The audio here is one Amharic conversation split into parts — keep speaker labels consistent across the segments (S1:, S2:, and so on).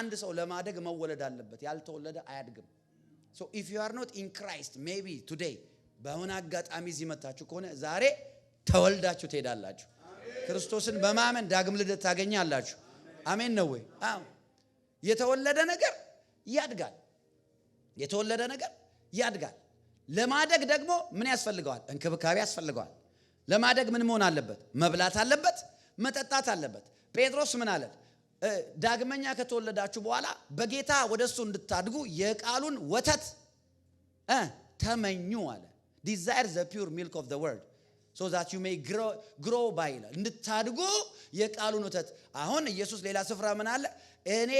S1: አንድ ሰው ለማደግ መወለድ አለበት ያልተወለደ አያድግም so if you are not in Christ maybe today በሆነ አጋጣሚ እዚህ መጣችሁ ከሆነ ዛሬ ተወልዳችሁ ትሄዳላችሁ ክርስቶስን በማመን ዳግም ልደት ታገኛላችሁ አሜን ነው ወይ አዎ የተወለደ ነገር ያድጋል የተወለደ ነገር ያድጋል ለማደግ ደግሞ ምን ያስፈልጋል እንክብካቤ ያስፈልጋል ለማደግ ምን መሆን አለበት መብላት አለበት መጠጣት አለበት ጴጥሮስ ምን አለ ዳግመኛ ከተወለዳችሁ በኋላ በጌታ ወደሱ እንድታድጉ የቃሉን ወተት ተመኙ አለ desire the pure milk of the word so that you may grow by እንድታድጉ የቃሉን ወተት አሁን ኢየሱስ ሌላ ስፍራ ምን አለ እኔ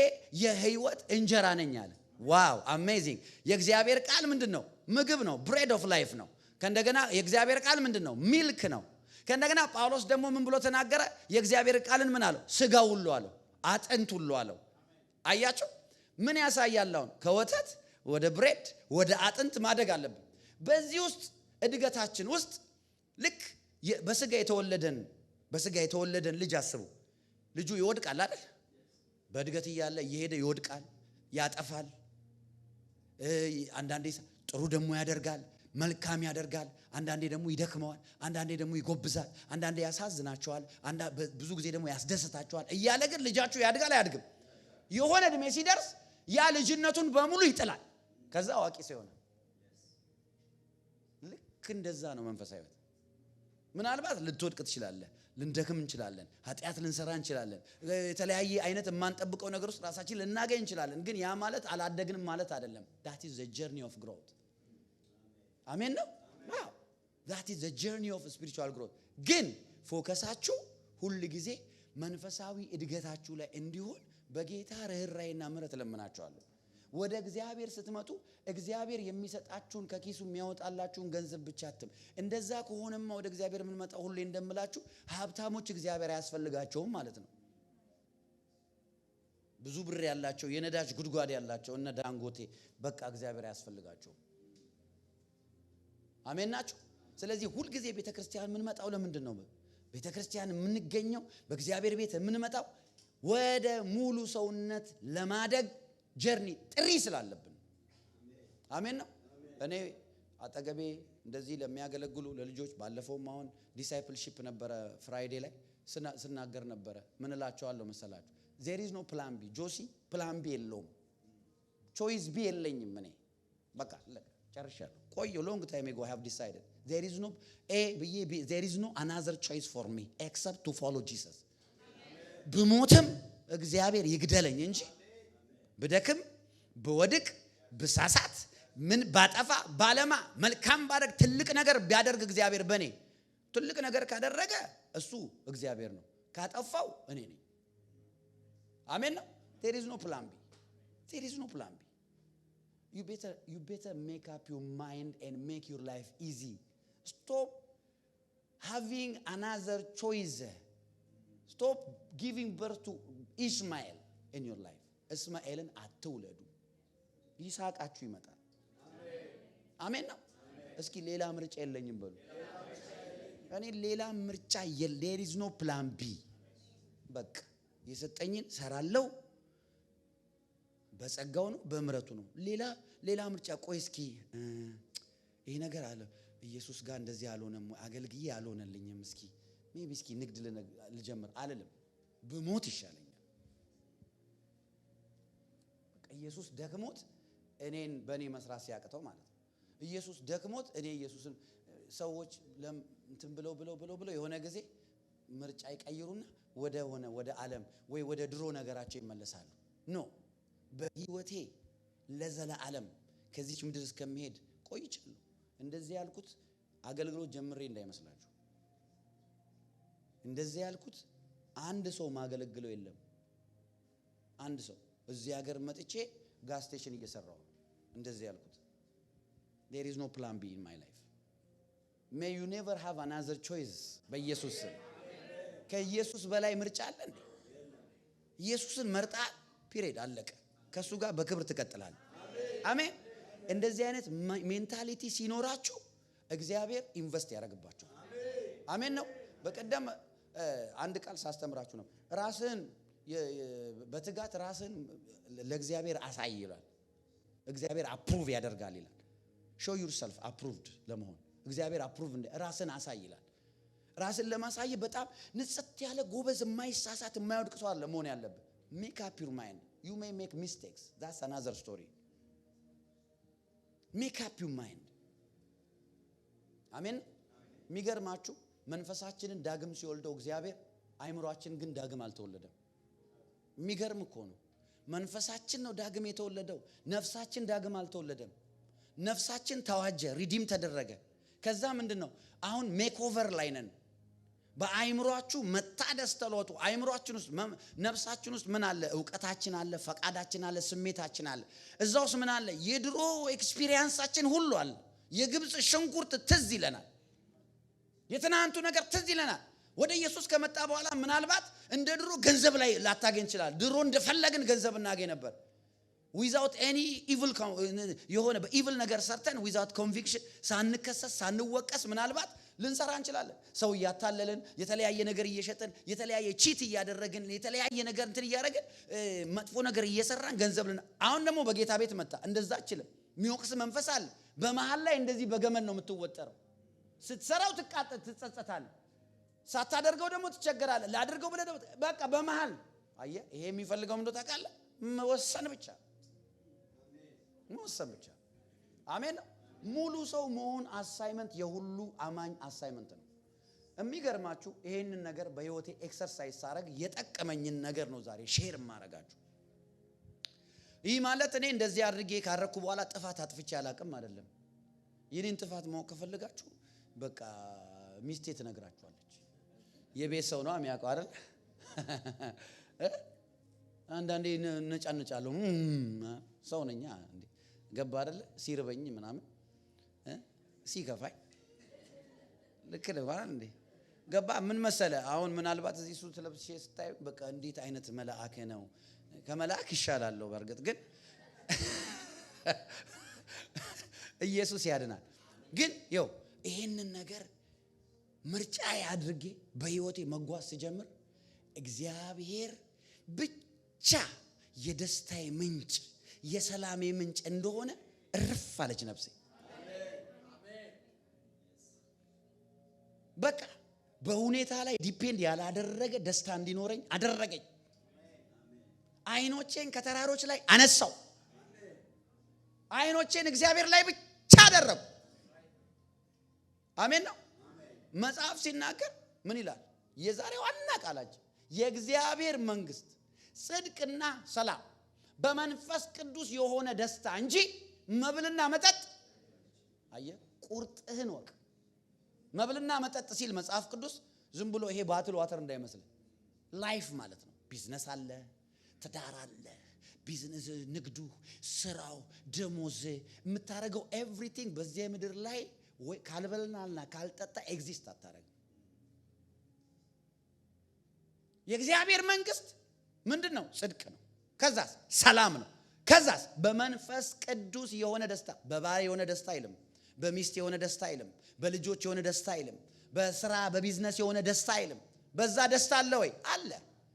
S1: የህይወት እንጀራ ነኝ አለ ዋው አሜዚንግ የእግዚአብሔር ቃል ምንድነው ምግብ ነው bread of life ነው ከእንደገና የእግዚአብሔር ቃል ምንድነው ሚልክ ነው ከእንደገና ጳውሎስ ደግሞ ምን ብሎ ተናገረ የእግዚአብሔር ቃልን ምን አለው ስጋ ሁሉ አለው አጥንት ሁሉ አለው አያችሁ ምን ያሳያል አሁን ከወተት ወደ ብሬድ ወደ አጥንት ማደግ አለብን በዚህ ውስጥ እድገታችን ውስጥ ልክ በስጋ የተወለደን ልጅ አስቡ ልጁ ይወድቃል አይደል በእድገት ይያለ ይሄደ ይወድቃል ያጠፋል አንዳንዴ ጥሩ ደሞ ያደርጋል መልካም ያደርጋል አንዳንዴ ደግሞ ይደክመዋል አንዳንዴ ደግሞ ይጎብዛል አንዳንዴ ያሳዝናቸዋል ብዙ ጊዜ ደግሞ ያስደስታቸዋል እያለ ግን ልጃችሁ ያድጋል አያድግም የሆነ እድሜ ሲደርስ ያ ልጅነቱን በሙሉ ይጥላል ከዛ አዋቂ ሲሆን ልክ እንደዛ ነው መንፈሳዊ ህይወት ምናልባት ልትወድቅ ትችላለህ ልንደክም እንችላለን ኃጢያት ልንሰራ እንችላለን የተለያየ አይነት የማንጠብቀው ነገር ውስጥ ራሳችን ልናገኝ እንችላለን ግን ያ ማለት አላደግንም ማለት አይደለም that is the journey of growth አሜን ነው wow that is the journey of spiritual growth ግን ፎከሳችሁ ሁሉ ጊዜ መንፈሳዊ እድገታችሁ ላይ እንዲሆን በጌታ ርህራሄና ምሕረት ለምናችኋለሁ ወደ እግዚአብሔር ስትመጡ እግዚአብሔር የሚሰጣችሁን ከኪሱ የሚያወጣላችሁን ገንዘብ ብቻ አትም እንደዛ ከሆነማ ወደ እግዚአብሔር ምን መጣ ሁሉ እንደምላችሁ ሀብታሞች እግዚአብሔር ያስፈልጋቸውም ማለት ነው ብዙ ብር ያላቸው የነዳጅ ጉድጓድ ያላቸው እነ ዳንጎቴ በቃ እግዚአብሔር ያስፈልጋቸው አሜን ናችሁ ስለዚህ ሁሉ ጊዜ ቤተክርስቲያን ምን መጣው ለምንድን ነው ቤተክርስቲያን የምንገኘው በእግዚአብሔር ቤት የምንመጣው ወደ ሙሉ ሰውነት ለማደግ ጀርኒ ጥሪ ስላለብን አሜን ነው እኔ አጠገቤ እንደዚህ ለሚያገለግሉ ለልጆች ባለፈውም አሁን ዲሳይፕልሺፕ ነበረ ፍራይዴ ላይ ስናገር ነበረ ምን እላቸዋለሁ መሰላችሁ there is no plan B ጆሲ ፕላን ቢ የለውም choice B የለኝም እኔ በቃ ጨርሻለሁ ቆይ long time ago I have decided there is no there is no another choice for me except to follow Jesus ብሞትም እግዚአብሔር ይግደለኝ እንጂ በደክም በወድቅ በሳሳት ምን ባጠፋ ባለማ መልካም ባደርግ ትልቅ ነገር ቢያደርግ እግዚአብሔር በኔ ትልቅ ነገር ካደረገ እሱ እግዚአብሔር ነው ካጠፋው እኔ ነኝ አሜን ነው there is no plan B there is no plan B you better make up your mind and make your life easy stop having another choice stop giving birth to Ishmael in your life እስማኤልን አትውለዱ ይስሐቃችሁ ይመጣል አሜን ነው እስኪ ሌላ ምርጫ የለኝም በሉ እኔ ሌላ ምርጫ there is no plan B በቃ የሰጠኝን ሰራለው በጸጋው ነው በምሕረቱ ነው ሌላ ምርጫ ቆይ እስኪ ይሄ ነገር አለ ኢየሱስ ጋር እንደዚህ ያልሆነም አገልግዬ ያልሆነልኝም እስኪ ሜቢ እስኪ ንግድ ልጀምር አልልም በሞት ይሻለኛል ኢየሱስ ደክሞት እኔን በኔ መስራት ሲያቅተው ማለት ነው ኢየሱስ ደክሞት እኔ ኢየሱስን ሰዎች እንትን ብለው የሆነ ጊዜ ምርጫ ይቀይሩና ወደ ዓለም ወይ ወደ ድሮ ነገራቸው ይመለሳሉ ኖ በህይወቴ ለዘላለም ከዚህ ምድር እስከሚሄድ ቆይቻለሁ እንደዚህ ያልኩት አገልግሎት ጀምሬ እንዳይመስላችሁ እንደዚህ ያልኩት አንድ ሰው ማገለግለው የለም አንድ ሰው እዚህ ሀገር መጥቼ ጋስ ስቴሽን እየሰራው እንደዚህ ያልኩት there is no plan B in my life may you never have another choice በኢየሱስ ከኢየሱስ በላይ ምርጫ አለ እንዴ ኢየሱስን መርጣ ፒሪድ አለቀ ከሱ ጋር በክብር ትቀጥላል አሜን እንደዚህ አይነት ሜንታሊቲ ሲኖራችሁ እግዚአብሔር ኢንቨስት ያደርግባችሁ አሜን ነው በቀደም አንድ ቃል ሳስተምራችሁ ነው ራስን በትጋት ራስን ለእግዚአብሔር አሳይ ይላል። እግዚአብሔር አፕሩቭ ያደርጋል ይላል። show yourself approved ለመሆን እግዚአብሔር አፕሩቭ ራስን አሳይ ይላል። ራስን ለማሳይ በጣም ንጽት ያለ ጎበዝ የማይሳሳት የማይወድቅ ሰው አለ መሆን ያለበት። make up your mind. You may make mistakes. That's another story. make up your mind. አሜን። የሚገርማችሁ መንፈሳችንን ዳግም ሲወልደው እግዚአብሔር አይምሮአችን ግን ዳግም አልተወለደም። የሚገርም እኮ ነው። መንፈሳችን ነው ዳግም የተወለደው፣ ነፍሳችን ዳግም አልተወለደም። ነፍሳችን ተዋጀ፣ ሪዲም ተደረገ። ከዛ ምንድነው አሁን ሜክ ኦቨር ላይ ነን። በአይምሮአችሁ መታደስ ተለወጡ። አይምሮአችን ውስጥ ነፍሳችን ውስጥ ምን አለ? ዕውቀታችን አለ፣ ፈቃዳችን አለ፣ ስሜታችን አለ። እዛውስ ምን አለ? የድሮ ኤክስፒሪየንሳችን ሁሉ አለ። የግብጽ ሽንኩርት ትዝ ይለናል። የትናንቱ ነገር ትዝ ይለናል። ወደ ኢየሱስ ከመጣ በኋላ ምናልባት እንደ ድሮ ገንዘብ ላይ ላታገኝ ይችላል። ድሮ እንደፈለግን ገንዘብ እናገኝ ነበር። without any evil የሆነ በኢቪል ነገር ሰርተን without conviction ሳንከሰስ ሳንወቀስ ምናልባት ልንሰራ እንችላለን። ሰው ያታለልን የተለያየ ነገር እየሸጠን የተለያየ ቺት እያደረግን የተለያየ ነገር እንትን እያደረግን መጥፎ ነገር እየሰራን ገንዘብ አሁን ደግሞ በጌታ ቤት መጣ እንደዛ አይችልም። የሚወቅስ መንፈስ አለ። በመሃል ላይ እንደዚህ በገመድ ነው የምትወጠረው። ስትሰራው ትጸጸታለህ፣ ሳታደርገው ደግሞ ትቸገራለህ። ላድርገው ብለህ ደግሞ በቃ በመሃል አየህ። ይሄ የሚፈልገው ምንድነው ታውቃለህ? መወሰን ብቻ መወሰን ብቻ። አሜን። ሙሉ ሰው መሆን አሳይመንት የሁሉ አማኝ አሳይመንት ነው። የሚገርማችሁ ይሄንን ነገር በህይወቴ ኤክሰርሳይዝ ሳረግ የጠቀመኝን ነገር ነው ዛሬ ሼር ማረጋችሁ። ይህ ማለት እኔ እንደዚህ አድርጌ ካረኩ በኋላ ጥፋት አጥፍቼ አላቅም አይደለም። የኔን ጥፋት ማወቅ ከፈለጋችሁ በቃ ሚስቴ ትነግራችኋለች። የቤት ሰው ነው የሚያውቀው አይደል? አንዳንዴ ነጫነጫለሁ ሰው ነኛ እንዴ ገባ አይደል? ሲርበኝ ምናምን ሲከፋይ ልክ ነው አይደል እንዴ ገባ። ምን መሰለ አሁን ምናልባት እዚህ ሱት ለብሼ ስታይ በቃ እንዴት አይነት መልአክ ነው። ከመልአክ ይሻላል በርግጥ ግን ኢየሱስ ያድናል። ግን ይው ይሄንን ነገር ምርጫዬ አድርጌ በህይወቴ መጓዝ ሲጀምር እግዚአብሔር ብቻ የደስታዬ ምንጭ የሰላሜ ምንጭ እንደሆነ እርፍ አለች ነፍሴ። በቃ በሁኔታ ላይ ዲፔንድ ያላደረገ ደስታ እንዲኖረኝ አደረገኝ። አይኖቼን ከተራሮች ላይ አነሳው። አይኖቼን እግዚአብሔር ላይ ብቻ አደረኩ። አሜን ነው። መጽሐፍ ሲናገር ምን ይላል? የዛሬው ዋና ቃላችን የእግዚአብሔር መንግስት ጽድቅና ሰላም በመንፈስ ቅዱስ የሆነ ደስታ እንጂ መብልና መጠጥ አየህ፣ ቁርጥህን ወቅ። መብልና መጠጥ ሲል መጽሐፍ ቅዱስ ዝም ብሎ ይሄ ባትል ዋተር እንዳይመስል ላይፍ ማለት ነው። ቢዝነስ አለ፣ ትዳር አለ፣ ቢዝነስ ንግዱ፣ ስራው፣ ደሞዝ የምታረገው ኤቭሪቲንግ በዚህ ምድር ላይ ወይ ካልበልናልና ካልጠጣ ኤግዚስት አታረግ። የእግዚአብሔር መንግስት ምንድነው? ጽድቅ ነው። ከዛስ ሰላም ነው። ከዛስ በመንፈስ ቅዱስ የሆነ ደስታ። በባል የሆነ ደስታ አይልም፣ በሚስት የሆነ ደስታ አይልም፣ በልጆች የሆነ ደስታ አይልም፣ በስራ በቢዝነስ የሆነ ደስታ አይልም። በዛ ደስታ አለ ወይ? አለ።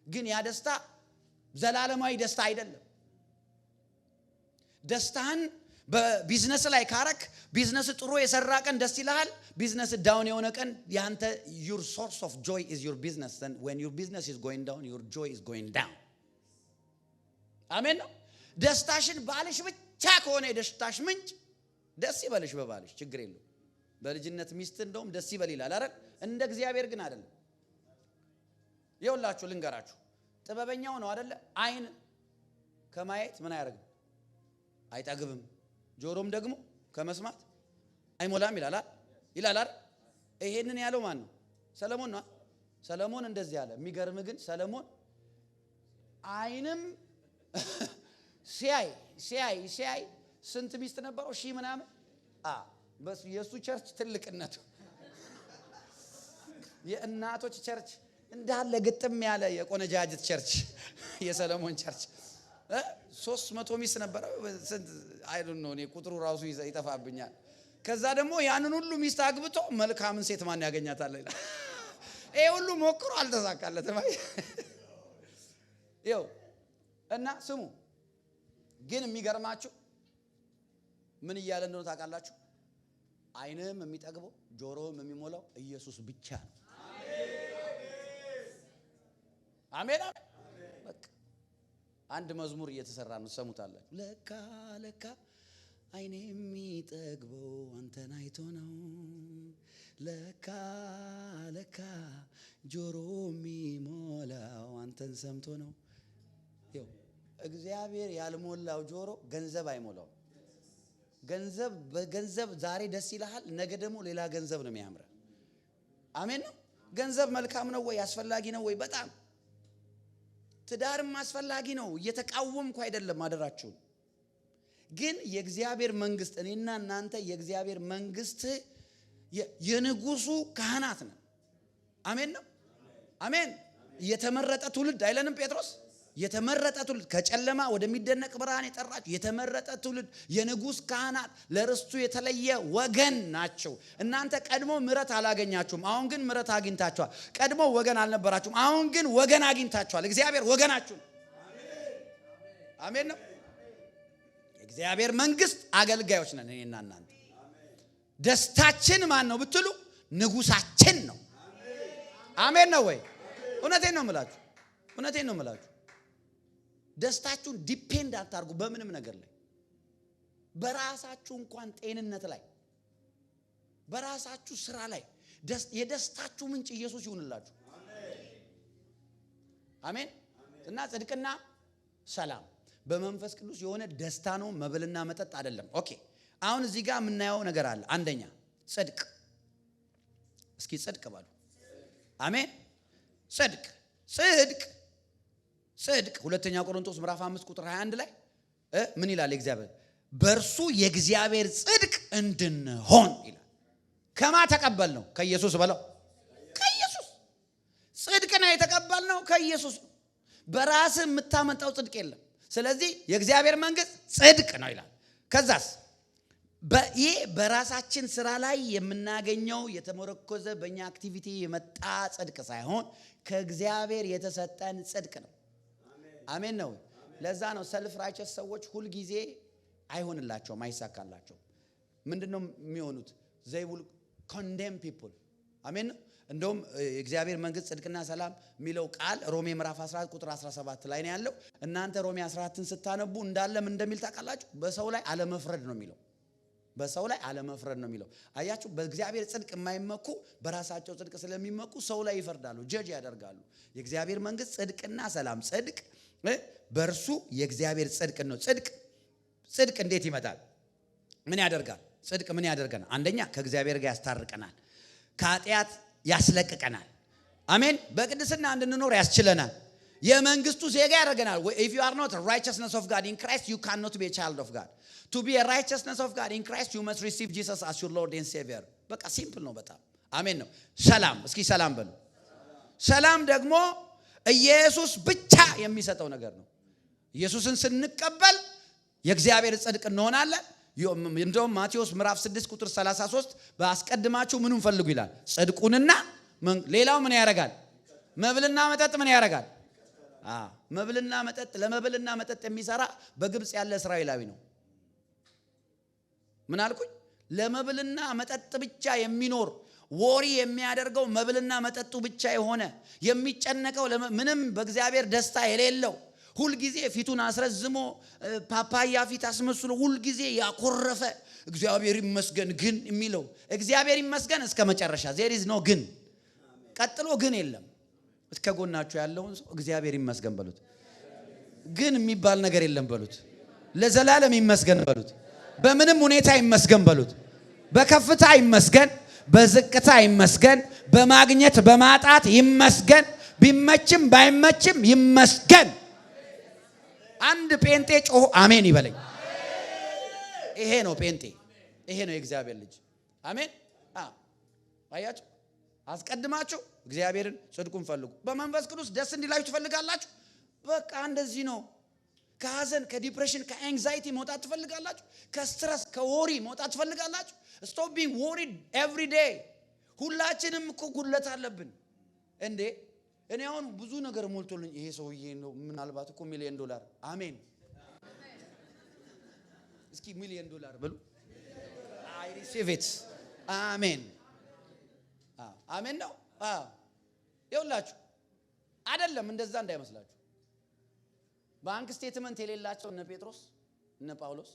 S1: ግን ያ ደስታ ዘላለማዊ ደስታ አይደለም። ደስታን በቢዝነስ ላይ ካረክ ቢዝነስ ጥሩ የሰራ ቀን ደስ ይልሃል። ቢዝነስ ዳውን የሆነ ቀን ያንተ your source of joy is your business. Then when your business is going down, your joy is going down. አሜን ነው። ደስታሽን ባልሽ ብቻ ከሆነ የደስታሽ ምንጭ ደስ ይበልሽ በባልሽ ችግር የለው። በልጅነት ሚስት እንደውም ደስ ይበል ይላል አይደል? እንደ እግዚአብሔር ግን አይደለም። ይኸውላችሁ ልንገራችሁ፣ ጥበበኛው ነው አይደለ? አይን ከማየት ምን አያደርግም? አይጠግብም። ጆሮም ደግሞ ከመስማት አይሞላም ይላል አይደል? ይሄንን ያለው ማን ነው? ሰለሞን ነው። ሰለሞን እንደዚህ ያለ። የሚገርም ግን ሰለሞን አይንም ሲያይ ስንት ሚስት ነበረው? ሺህ ምናምን። በሱ የሱ ቸርች ትልቅነቱ የእናቶች ቸርች እንዳለ ግጥም ያለ የቆነጃጅት ቸርች የሰለሞን ቸርች 300 ሚስት ነበረው። ስንት አይ ዶንት ኖ እኔ ቁጥሩ ራሱ ይጠፋብኛል። ከዛ ደግሞ ያንን ሁሉ ሚስት አግብቶ መልካምን ሴት ማን ያገኛታል ይላል። ይሄ ሁሉ ሞክሮ አልተሳካለትም። ይኸው እና ስሙ። ግን የሚገርማችሁ ምን እያለ እንደሆነ ታውቃላችሁ? ዓይንም የሚጠግበው ጆሮም የሚሞላው ኢየሱስ ብቻ ነው። አሜን። በቃ አንድ መዝሙር እየተሰራ ነው፣ ሰሙታላችሁ። ለካ ለካ ዓይኔ የሚጠግበው አንተን አይቶ ነው። ለካ ለካ ጆሮ የሚሞላው አንተን ሰምቶ ነው። ይኸው እግዚአብሔር ያልሞላው ጆሮ ገንዘብ አይሞላው። በገንዘብ ዛሬ ደስ ይልሃል፣ ነገ ደግሞ ሌላ ገንዘብ ነው የሚያምረ። አሜን ነው። ገንዘብ መልካም ነው ወይ? አስፈላጊ ነው ወይ? በጣም ትዳርም አስፈላጊ ነው። እየተቃወምኩ አይደለም፣ አደራችሁ። ግን የእግዚአብሔር መንግስት፣ እኔና እናንተ የእግዚአብሔር መንግስት የንጉሱ ካህናት ነን። አሜን ነው። አሜን። የተመረጠ ትውልድ አይለንም ጴጥሮስ? የተመረጠ ትውልድ ከጨለማ ወደሚደነቅ ብርሃን የጠራችሁ የተመረጠ ትውልድ፣ የንጉስ ካህናት፣ ለርስቱ የተለየ ወገን ናቸው። እናንተ ቀድሞ ምሕረት አላገኛችሁም፣ አሁን ግን ምሕረት አግኝታችኋል። ቀድሞ ወገን አልነበራችሁም፣ አሁን ግን ወገን አግኝታችኋል። እግዚአብሔር ወገናችሁ ነው። አሜን ነው። የእግዚአብሔር መንግስት አገልጋዮች ነን እኔና እናንተ። ደስታችን ማን ነው ብትሉ ንጉሳችን ነው። አሜን ነው ወይ? እውነቴን ነው የምላችሁ፣ እውነቴን ነው የምላችሁ። ደስታችሁን ዲፔንድ አታርጉ በምንም ነገር ላይ። በራሳችሁ እንኳን ጤንነት ላይ፣ በራሳችሁ ስራ ላይ የደስታችሁ ምንጭ ኢየሱስ ይሁንላችሁ። አሜን። እና ጽድቅና ሰላም በመንፈስ ቅዱስ የሆነ ደስታ ነው፣ መብልና መጠጥ አይደለም። ኦኬ። አሁን እዚህ ጋር የምናየው ነገር አለ። አንደኛ ጽድቅ። እስኪ ጽድቅ ባሉ። አሜን። ጽድቅ ጽድቅ ጽድቅ ሁለተኛ ቆሮንቶስ ምዕራፍ 5 ቁጥር 21 ላይ ምን ይላል? እግዚአብሔር በእርሱ የእግዚአብሔር ጽድቅ እንድንሆን ይላል። ከማ ተቀበልነው? ከኢየሱስ በለው። ከኢየሱስ ጽድቅ ነው የተቀበልነው፣ ከኢየሱስ ነው። በራስ የምታመጣው ጽድቅ የለም። ስለዚህ የእግዚአብሔር መንግስት ጽድቅ ነው ይላል። ከዛስ ይህ በራሳችን ስራ ላይ የምናገኘው የተመረኮዘ በእኛ አክቲቪቲ የመጣ ጽድቅ ሳይሆን ከእግዚአብሔር የተሰጠን ጽድቅ ነው። አሜን ነው። ለዛ ነው ሰልፍ ራይቸስ ሰዎች ሁል ጊዜ አይሆንላቸውም፣ አይሳካላቸውም። ምንድነው የሚሆኑት? they will condemn people። አሜን ነው። እንደውም የእግዚአብሔር መንግስት ጽድቅና ሰላም የሚለው ቃል ሮሜ ምዕራፍ 14 ቁጥር 17 ላይ ነው ያለው። እናንተ ሮሜ 14ን ስታነቡ እንዳለ ምን እንደሚል ታውቃላችሁ? በሰው ላይ አለመፍረድ ነው የሚለው። በሰው ላይ አለመፍረድ ነው የሚለው። አያችሁ፣ በእግዚአብሔር ጽድቅ የማይመኩ በራሳቸው ጽድቅ ስለሚመኩ ሰው ላይ ይፈርዳሉ፣ ጀጅ ያደርጋሉ። የእግዚአብሔር መንግስት ጽድቅና ሰላም፣ ጽድቅ በእርሱ የእግዚአብሔር ጽድቅ ነው። ጽድቅ እንዴት ይመጣል? ምን ያደርጋል? ጽድቅ ምን ያደርገናል? አንደኛ ከእግዚአብሔር ጋር ያስታርቀናል፣ ከኃጢአት ያስለቅቀናል። አሜን። በቅድስና እንድንኖር ያስችለናል፣ የመንግስቱ ዜጋ ያደርገናል። if you are not a righteousness of God in Christ, you cannot be a child of God. To be a righteousness of God in Christ, you must receive Jesus as your Lord and Savior. በቃ ሲምፕል ነው በጣም። አሜን ነው። ሰላም፣ እስኪ ሰላም በሉ። ሰላም ደግሞ ኢየሱስ ብቻ የሚሰጠው ነገር ነው። ኢየሱስን ስንቀበል የእግዚአብሔር ጽድቅ እንሆናለን። እንደውም ማቴዎስ ምዕራፍ 6 ቁጥር 33 በአስቀድማችሁ ምኑን ፈልጉ ይላል? ጽድቁንና ሌላው ምን ያደርጋል? መብልና መጠጥ ምን ያደርጋል? መብልና መጠጥ፣ ለመብልና መጠጥ የሚሰራ በግብጽ ያለ እስራኤላዊ ነው። ምን አልኩኝ? ለመብልና መጠጥ ብቻ የሚኖር ወሪ የሚያደርገው መብልና መጠጡ ብቻ የሆነ የሚጨነቀው ምንም በእግዚአብሔር ደስታ የሌለው ሁልጊዜ ፊቱን አስረዝሞ ፓፓያ ፊት አስመስሎ ሁልጊዜ ያኮረፈ እግዚአብሔር ይመስገን ግን የሚለው እግዚአብሔር ይመስገን እስከ መጨረሻ there is no ግን ቀጥሎ ግን የለም። እስከ ጎናችሁ ያለውን ሰው እግዚአብሔር ይመስገን በሉት። ግን የሚባል ነገር የለም በሉት። ለዘላለም ይመስገን በሉት። በምንም ሁኔታ ይመስገን በሉት። በከፍታ ይመስገን፣ በዝቅታ ይመስገን፣ በማግኘት በማጣት ይመስገን፣ ቢመችም ባይመችም ይመስገን። አንድ ጴንጤ ጮህ አሜን ይበለኝ። ይሄ ነው ጴንጤ፣ ይሄ ነው የእግዚአብሔር ልጅ። አሜን። አያችሁ፣ አስቀድማችሁ እግዚአብሔርን ጽድቁን ፈልጉ። በመንፈስ ቅዱስ ደስ እንዲላችሁ ትፈልጋላችሁ። በቃ እንደዚህ ነው። ከሐዘን፣ ከዲፕሬሽን፣ ከአንግዛይቲ መውጣት ትፈልጋላችሁ። ከስትረስ፣ ከወሪ መውጣት ትፈልጋላችሁ። stop being worried every day። ሁላችንም እኮ ጉድለት አለብን እንዴ። እኔ አሁን ብዙ ነገር ሞልቶልኝ ይሄ ሰውዬ ነው ምናልባት እኮ $1 ሚሊዮን አሜን። እስኪ $1 ሚሊዮን በሉ። አይ ሪሲቭ ኢት አሜን። አሜን ነው። ይኸውላችሁ አይደለም እንደዛ እንዳይመስላችሁ። ባንክ ስቴትመንት የሌላቸው እነ ጴጥሮስ እነ ጳውሎስ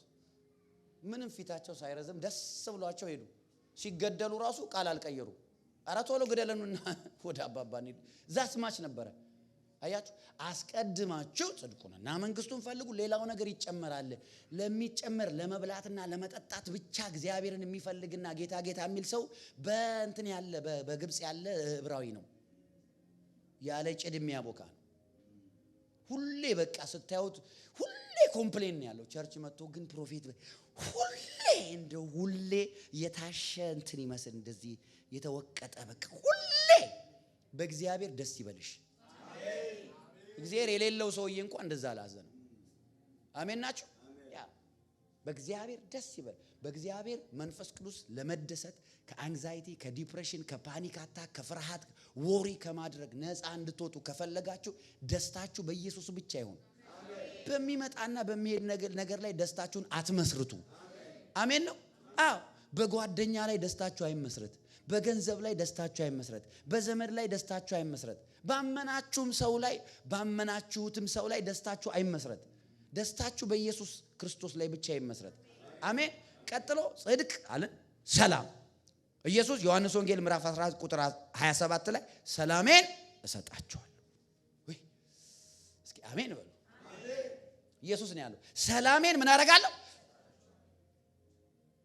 S1: ምንም ፊታቸው ሳይረዝም ደስ ብሏቸው ሄዱ። ሲገደሉ ራሱ ቃል አልቀየሩ። ኧረ ቶሎ ግደለኑና ወደ አባባ እንሂድ። ዛስ ማች ነበረ። አያችሁ አስቀድማችሁ ጽድቁንና መንግስቱን ፈልጉ ሌላው ነገር ይጨመራል። ለሚጨመር ለመብላትና ለመጠጣት ብቻ እግዚአብሔርን የሚፈልግና ጌታ ጌታ የሚል ሰው በእንትን ያለ በግብጽ ያለ ዕብራዊ ነው። ያለ ጭድ የሚያቦካ ነው። ሁሌ በቃ ስታዩት ሁሌ ኮምፕሌን ያለው ቸርች መጥቶ ግን ፕሮፌት ሁሌ የታሸ እንትን ይመስል እንደዚህ የተወቀጠ በቃ ሁሌ በእግዚአብሔር ደስ ይበልሽ። እግዚአብሔር የሌለው ሰውዬ እንኳን እንደዛ አላዘነ። አሜን ናችሁ? ያ በእግዚአብሔር ደስ ይበል። በእግዚአብሔር መንፈስ ቅዱስ ለመደሰት ከአንግዛይቲ ከዲፕሬሽን ከፓኒክ አታክ ከፍርሃት ወሪ ከማድረግ ነፃ እንድትወጡ ከፈለጋችሁ ደስታችሁ በኢየሱስ ብቻ ይሁን። በሚመጣና በሚሄድ ነገር ላይ ደስታችሁን አትመስርቱ። አሜን ነው። በጓደኛ ላይ ደስታችሁ አይመስረት። በገንዘብ ላይ ደስታችሁ አይመስረት። በዘመድ ላይ ደስታችሁ አይመስረት። ባመናችሁም ሰው ላይ ባመናችሁትም ሰው ላይ ደስታችሁ አይመስረት። ደስታችሁ በኢየሱስ ክርስቶስ ላይ ብቻ ይመስረት። አሜን። ቀጥሎ ጽድቅ አለን፣ ሰላም። ኢየሱስ ዮሐንስ ወንጌል ምዕራፍ 11 ቁጥር 27 ላይ ሰላሜን እሰጣችኋለሁ። ወይ እስኪ አሜን በሉ። ኢየሱስ ነው ያለው ሰላሜን ምን አደርጋለሁ?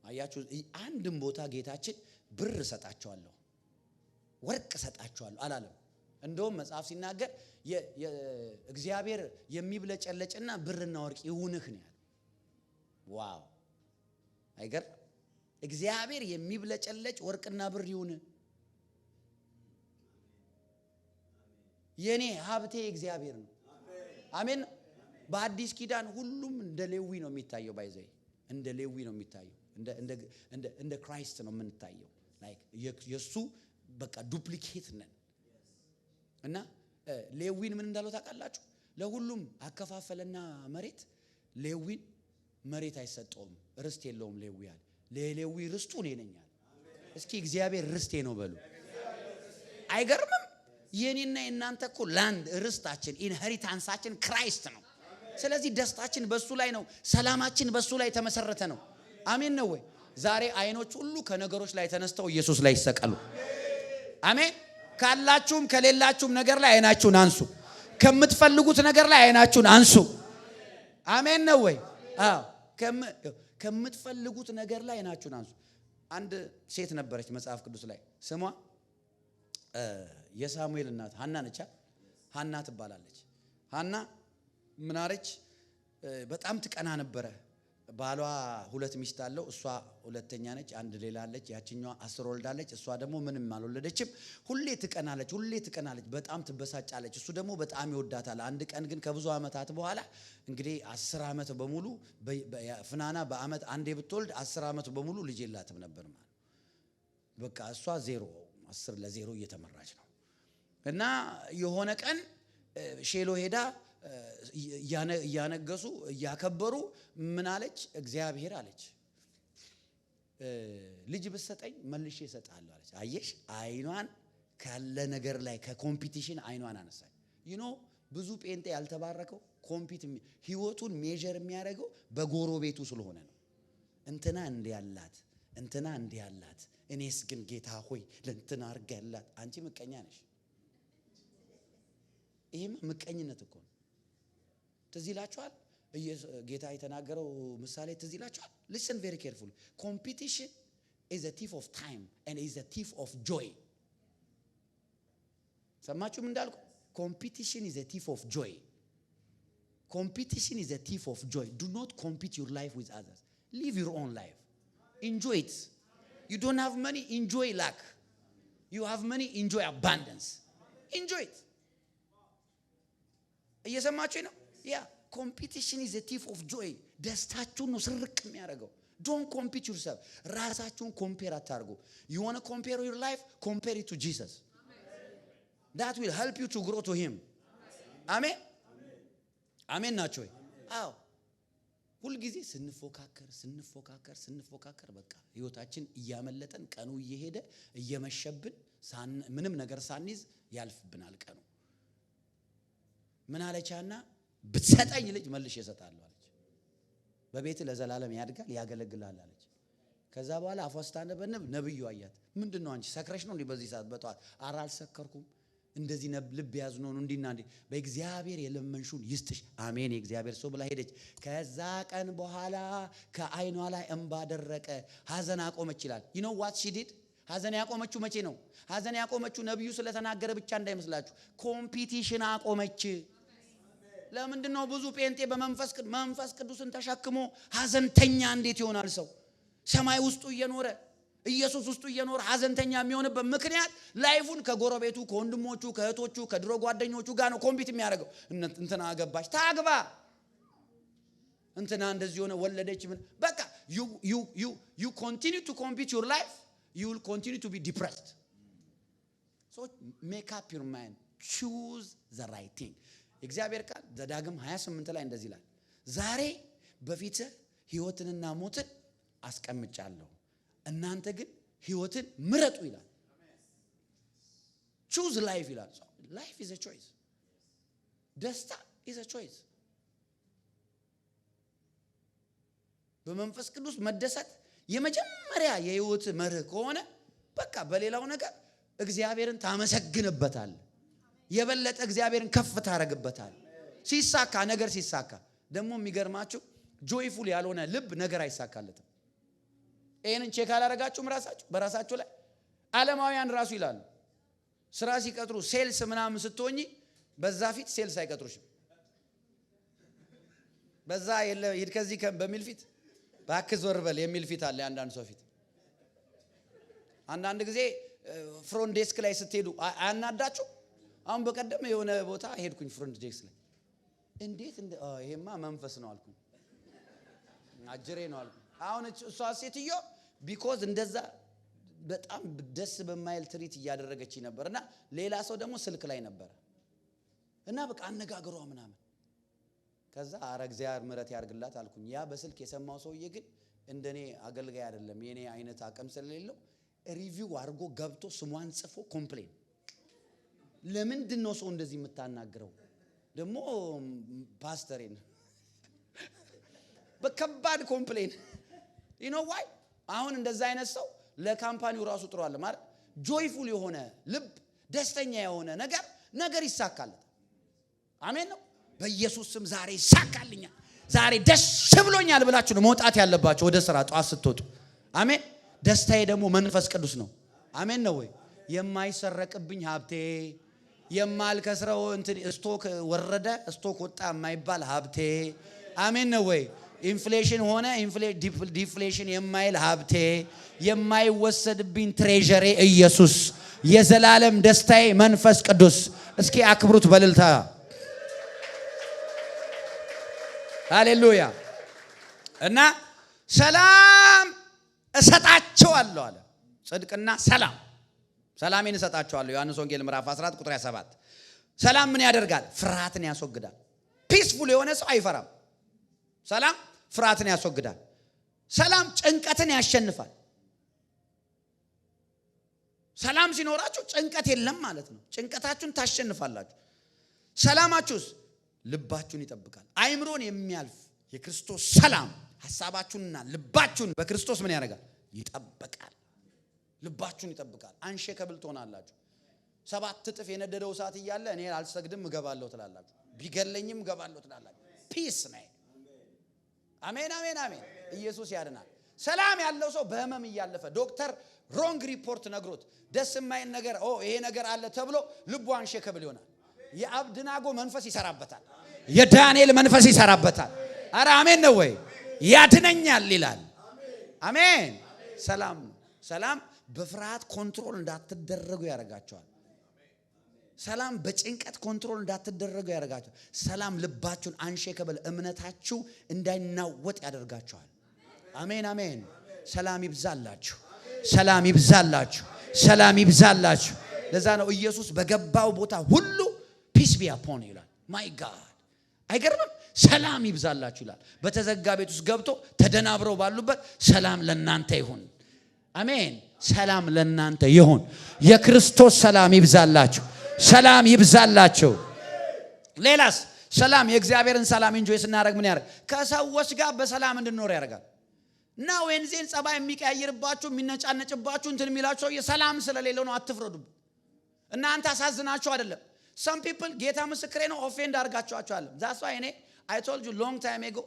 S1: አያችሁ አንድም ቦታ ጌታችን ብር እሰጣችኋለሁ ወርቅ እሰጣችኋለሁ አላለም። እንደውም መጽሐፍ ሲናገር እግዚአብሔር የሚብለጨለጭና ብርና ወርቅ ይሁንህ ነው ያለው። ዋው አይገርም? እግዚአብሔር የሚብለጨለጭ ወርቅና ብር ይሁን። የኔ ሀብቴ እግዚአብሔር ነው። አሜን። በአዲስ ኪዳን ሁሉም እንደ ሌዊ ነው የሚታየው። ባይዘይ እንደ ሌዊ ነው የሚታየው። እንደ ክራይስት ነው የምንታየው። ላይክ የሱ በቃ ዱፕሊኬት ነን። እና ሌዊን ምን እንዳለው ታውቃላችሁ? ለሁሉም አከፋፈለና መሬት ሌዊን መሬት አይሰጠውም፣ ርስት የለውም ሌዊ ያለ። ለሌዊ ርስቱ እኔ ነኝ አለ። እስኪ እግዚአብሔር ርስቴ ነው በሉ። አይገርምም? የኔና የናንተ እኮ ላንድ ርስታችን ኢንሄሪታንሳችን ክራይስት ነው። ስለዚህ ደስታችን በሱ ላይ ነው። ሰላማችን በሱ ላይ ተመሰረተ ነው። አሜን ነው ወይ? ዛሬ አይኖች ሁሉ ከነገሮች ላይ ተነስተው ኢየሱስ ላይ ይሰቀሉ። አሜን። ካላችሁም ከሌላችሁም ነገር ላይ አይናችሁን አንሱ። ከምትፈልጉት ነገር ላይ አይናችሁን አንሱ። አሜን ነው ወይ? አዎ ከምትፈልጉት ነገር ላይ አይናችሁን አንሱ። አንድ ሴት ነበረች መጽሐፍ ቅዱስ ላይ ስሟ የሳሙኤል እናት ሐና ነች። ሐና ትባላለች። ሐና ምን አለች? በጣም ትቀና ነበረ። ባሏ 2 ሚስት አለው። እሷ ሁለተኛ ነች። አንድ ሌላ አለች። ያቺኛዋ 10 ወልዳለች። እሷ ደግሞ ምንም አልወለደችም። ሁሌ ትቀናለች፣ በጣም ትበሳጫለች። እሱ ደግሞ በጣም ይወዳታል። አንድ ቀን ግን ከብዙ ዓመታት በኋላ እንግዲህ 10 ዓመት በሙሉ ፍናና በአመት አንዴ ብትወልድ 10 ዓመት በሙሉ ልጅ የላትም ነበር ማለት በቃ እሷ 10-0 እየተመራች ነው። እና የሆነ ቀን ሼሎ ሄዳ እያነገሱ እያከበሩ ምን አለች? እግዚአብሔር አለች ልጅ ብትሰጠኝ መልሼ እሰጣለሁ አለች። አየሽ አይኗን ካለ ነገር ላይ ከኮምፒቲሽን አይኗን አነሳች። ብዙ ጴንጤ ያልተባረከው ህይወቱን ሜጀር የሚያደርገው በጎረቤቱ ስለሆነ ነው። እንትና እንዲህ ያላት እኔስ ግን ጌታ ሆይ ለእንትና አርጋ ያላት። አንቺ ምቀኛ ነሽ። ይሄም ምቀኝነት እኮ ነው። ትዝ ይላችኋል ጌታ የተናገረው ምሳሌ ትዝ ይላችኋል? listen very carefully. Competition is a thief of time and is a thief of joy. ሰማችሁም እንዳልኩ competition is a thief of joy. Competition is a thief of joy. Do not compete your life with others. Live your own life. Enjoy it. You don't have money, enjoy lack. You have money, enjoy abundance. Enjoy it. እየሰማችሁ ነው? ያ competition is a thief of joy. ደስታችሁን ነው ስርቅ የሚያደርገው። Don't compete yourself. ራሳችሁን ኮምፔር አታርጉ። You want to compare your life? Compare it to Jesus. that will help you to grow to him አሜን አሜን ናቸው አዎ ሁሉ ጊዜ ስንፎካከር በቃ ህይወታችን እያመለጠን ቀኑ እየሄደ እየመሸብን ምንም ነገር ሳንይዝ ያልፍብናል ቀኑ ምን አለቻና ብትሰጠኝ ልጅ መልሼ እሰጣለሁ አለች በቤት ለዘላለም ያድጋል ያገለግላል አለች ከዛ በኋላ አፏስታነበነብ ነብዩ አያት ምንድነው አንቺ ሰክረሽ ነው እንዴ በዚህ ሰዓት በጧት አራል ሰከርኩም እንደዚህ ልብ ያዝነው ነው እንዲና እንዴ በእግዚአብሔር የለመንሹን ይስጥሽ አሜን የእግዚአብሔር ሰው ብላ ሄደች ከዛ ቀን በኋላ ከአይኗ ላይ እንባ ደረቀ ሐዘን አቆመች ይላል you know what she did ሐዘን ያቆመችው መቼ ነው ሐዘን ያቆመችው ነብዩ ስለተናገረ ብቻ እንዳይመስላችሁ ኮምፒቲሽን አቆመች ለምንድነው ብዙ ጴንጤ በመንፈስ ቅዱስን ተሸክሞ ሐዘንተኛ እንዴት ይሆናል ሰው ሰማይ ውስጡ እየኖረ ኢየሱስ ውስጡ እየኖረ ሐዘንተኛ የሚሆንበት ምክንያት ላይፉን ከጎረቤቱ ከወንድሞቹ ከእህቶቹ ከድሮ ጓደኞቹ ጋር ነው ኮምፒት የሚያደርገው እንትና አገባች ታግባ እንትና እንደዚህ ሆነ ወለደች ምን በቃ you continue to compete your life you will continue to be depressed so make up your mind choose the right thing እግዚአብሔር ቃል ዘዳግም 28 ላይ እንደዚህ ይላል ዛሬ በፊት ሕይወትንና ሞትን አስቀምጫለሁ እናንተ ግን ሕይወትን ምረጡ ይላል choose life ይላል life is a choice ደስታ is a choice በመንፈስ ቅዱስ መደሰት የመጀመሪያ የሕይወት መርህ ከሆነ በቃ በሌላው ነገር እግዚአብሔርን ታመሰግንበታል የበለጠ እግዚአብሔርን ከፍ ታረግበታል ሲሳካ ነገር ሲሳካ ደግሞ የሚገርማችሁ ጆይፉል ያልሆነ ልብ ነገር አይሳካለትም ይሄንን ቼክ አላረጋችሁም ራሳችሁ በራሳችሁ ላይ ዓለማውያን ራሱ ይላሉ ስራ ሲቀጥሩ ሴልስ ምናምን ስትሆኚ በዛ ፊት ሴልስ አይቀጥሩሽም በዛ የለ ሂድ ከዚህ በሚል ፊት ባክዝ ወርበል የሚል ፊት አለ አንዳንድ ሰው ፊት አንዳንድ ጊዜ ፍሮንት ዴስክ ላይ ስትሄዱ አያናዳችሁ አሁን በቀደም የሆነ ቦታ ሄድኩኝ ፍሮንት ዴስክ ላይ እንዴት ይሄማ መንፈስ ነው አልኩኝ አጅሬ ነው አልኩኝ አሁን እሷ ሴትዮ ቢኮዝ እንደዛ በጣም ደስ በማይል ትሪት እያደረገች ነበርና ሌላ ሰው ደግሞ ስልክ ላይ ነበር እና በቃ አነጋግሯ ምናምን ከዛ አረ እግዚአብሔር ምሕረት ያርግላት አልኩኝ ያ በስልክ የሰማው ሰውዬ ግን እንደኔ አገልጋይ አይደለም የኔ አይነት አቅም ስለሌለው ሪቪው አድርጎ ገብቶ ስሟን ጽፎ ኮምፕሌን ለምንድን ነው ሰው እንደዚህ የምታናግረው ደግሞ ፓስተሬን በከባድ ኮምፕሌን you know why አሁን እንደዛ አይነት ሰው ለካምፓኒው ራሱ ጥሩ አለ ማለት ጆይፉል የሆነ ልብ ደስተኛ የሆነ ነገር ይሳካልታል አሜን ነው በኢየሱስ ስም ዛሬ ይሳካልኛል ዛሬ ደስ ብሎኛል ብላችሁ ነው መውጣት ያለባችሁ ወደ ስራ ጧት ስትወጡ አሜን ደስታዬ ደግሞ መንፈስ ቅዱስ ነው አሜን ነው ወይ የማይሰረቅብኝ ሀብቴ የማልከስረው እንትን ስቶክ ወረደ ስቶክ ወጣ የማይባል ሀብቴ አሜን ነው ወይ ኢንፍሌሽን ሆነ ዲፍሌሽን የማይል ሀብቴ የማይወሰድብኝ ትሬዠሬ ኢየሱስ የዘላለም ደስታዬ መንፈስ ቅዱስ እስኪ አክብሩት በልልታ ሃሌሉያ እና ሰላም እሰጣቸዋለሁ አለ ጽድቅና ሰላሜን እሰጣቸዋለሁ ዮሐንስ ወንጌል ምዕራፍ 14 ቁጥር 7 ሰላም ምን ያደርጋል ፍርሃትን ያስወግዳል ፒስፉል የሆነ ሰው አይፈራም ሰላም ፍርሃትን ያስወግዳል ሰላም ጭንቀትን ያሸንፋል ሰላም ሲኖራችሁ ጭንቀት የለም ማለት ነው ጭንቀታችሁን ታሸንፋላችሁ ሰላማችሁስ ልባችሁን ይጠብቃል አይምሮን የሚያልፍ የክርስቶስ ሰላም ሐሳባችሁንና ልባችሁን በክርስቶስ ምን ያደርጋል ይጠብቃል ልባችሁን ይጠብቃል አንሸከብል ትሆናላችሁ 7 እጥፍ የነደደው እሳት እያለ እኔ አልሰግድም እገባለሁ ትላላችሁ ቢገለኝም እገባለሁ ትላላችሁ ፒስ ነው አሜን አሜን አሜን ኢየሱስ ያድናል ሰላም ያለው ሰው በህመም እያለፈ ዶክተር ሮንግ ሪፖርት ነግሮት ደስ የማይል ነገር ይሄ ነገር አለ ተብሎ ልቡ አንሸከብል ይሆናል የአብድናጎ መንፈስ ይሰራበታል የዳንኤል መንፈስ ይሰራበታል አረ አሜን ነው ወይ ያድነኛል ይላል አሜን ሰላም በፍርሃት ኮንትሮል እንዳትደረጉ ያረጋቸዋል ሰላም በጭንቀት ኮንትሮል እንዳትደረጉ ያረጋቸዋል ሰላም ልባችሁን አንሸከብል እምነታችሁ እንዳይናወጥ ያደርጋቸዋል አሜን አሜን ሰላም ይብዛላችሁ ሰላም ይብዛላችሁ ሰላም ይብዛላችሁ ለዛ ነው ኢየሱስ በገባው ቦታ ሁሉ ፒስ ቢ አፖን ይላል። ማይ ጋድ አይገርምም? ሰላም ይብዛላችሁ ይላል። በተዘጋ ቤት ውስጥ ገብቶ ተደናብረው ባሉበት ሰላም ለናንተ ይሁን። አሜን። ሰላም ለናንተ ይሁን። የክርስቶስ ሰላም ይብዛላችሁ። ሰላም ይብዛላችሁ። ሌላስ ሰላም የእግዚአብሔርን ሰላም ኢንጆይ ስናደርግ ምን ያደርግ? ከሰዎች ጋር በሰላም እንድንኖር ያደርጋል። እና ወንዜን ጸባይ የሚቀያየርባችሁ የሚነጫነጭባችሁ እንትን የሚላችሁ የሰላም ስለሌለው ነው። አትፍረዱ። እናንተ አሳዝናችሁ አይደለም። some people ጌታ ምስክሬ ነው ኦፌንድ አድርጋችኋል። that's why I told you long time ago,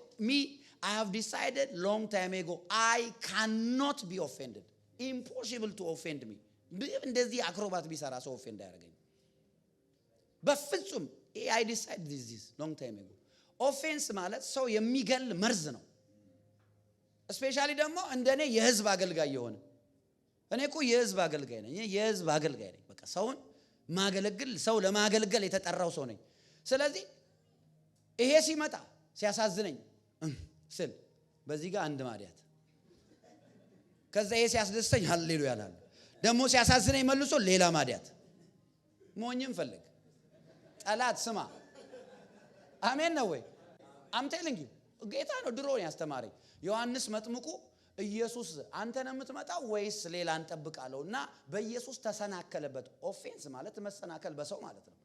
S1: I have decided long time ago I cannot be offended. Impossible to offend me. እንደዚህ አክሮባት ቢሰራ ሰው ኦፌንድ ያደርገኝ በፍጹም። I decided this long time ago. ኦፌንስ ማለት ሰው የሚገል መርዝ ነው። ስፔሻሊ ደግሞ እንደኔ የህዝብ አገልጋይ የሆነ እኔ እኮ የህዝብ አገልጋይ ነኝ። የህዝብ አገልጋይ ነኝ። በቃ ሰውን ማገለግል ሰው ለማገልገል የተጠራው ሰው ነኝ። ስለዚህ ይሄ ሲመጣ ሲያሳዝነኝ ስል በዚህ ጋር አንድ ማዲያት ከዛ ይሄ ሲያስደስተኝ ሃሌሉያ ያላል ደግሞ ሲያሳዝነኝ መልሶ ሌላ ማዲያት ሞኝም ፈልግ ጠላት ስማ። አሜን ነው ወይ? አምቴልንግ ጌታ ነው ድሮ ያስተማረኝ። ዮሐንስ መጥምቁ ኢየሱስ አንተ ነው የምትመጣው ወይስ ሌላ እንጠብቃለውና በኢየሱስ ተሰናከለበት። ኦፌንስ ማለት መሰናከል በሰው ማለት ነው።